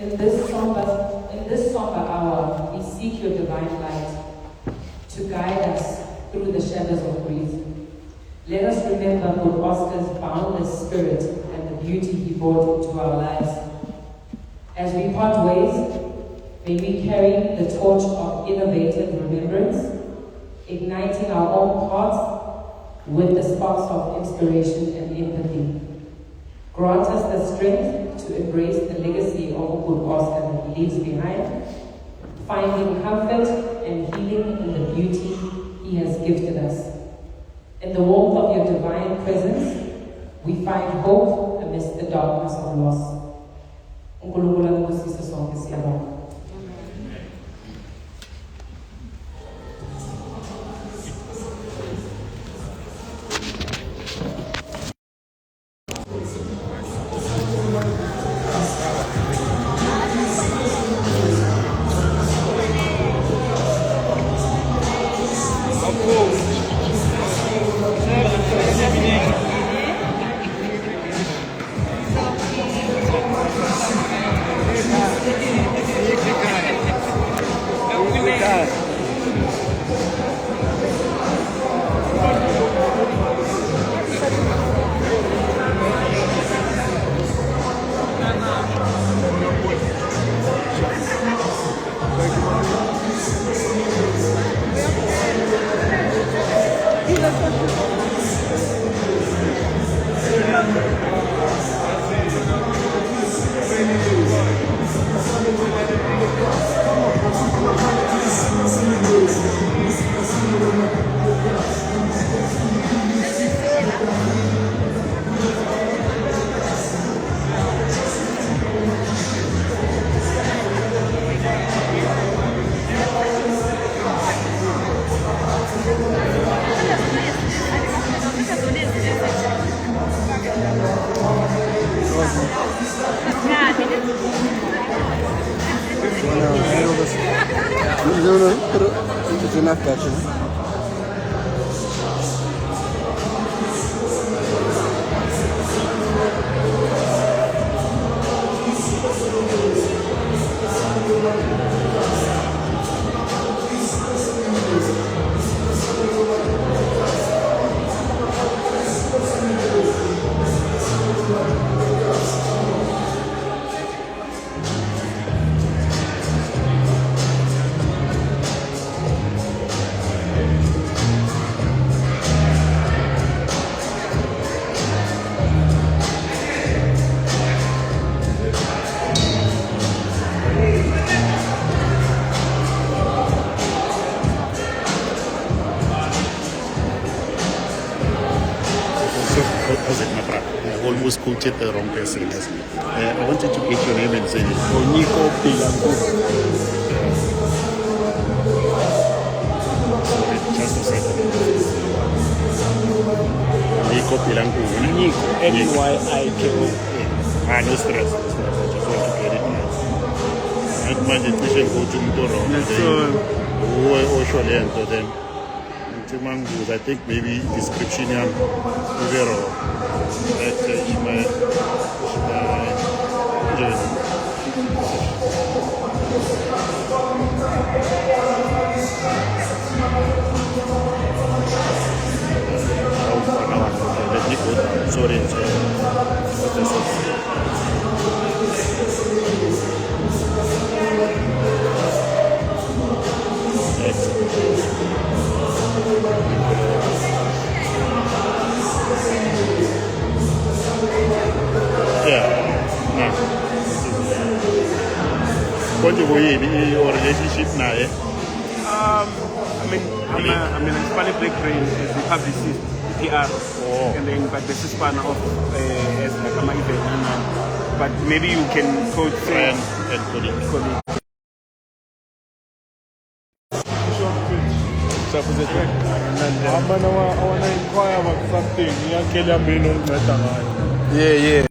In this somber hour, we seek your divine light to guide us through the shadows of grief. Let us remember Lord Oscar's boundless spirit and the beauty he brought into our lives. As we part ways, may we carry the torch of innovative remembrance, igniting our own hearts with the sparks of inspiration and empathy. Grant us the strength to embrace the legacy of good Oscar that he leaves behind, finding comfort and healing in the beauty he has gifted us. In the warmth of your divine presence, we find hope amidst the darkness of loss. uNkulunkulu angibusise sonke siyabonga. enough, gotcha. I almost quoted the wrong person. I wanted to get your name and say Nico Pilangu. Just a second. Nico Pilangu. Nico, N-Y-I-K-O. No stress. I just want to get it right. And my decision go to Mtoro. Then I think maybe description Ivero. Let me go down. Sorry. What do you your relationship now? I'm an Hispanic Black Brain as the publicist, PR, and then but the partner of as like a event. But maybe you can coach and colleague. Yeah.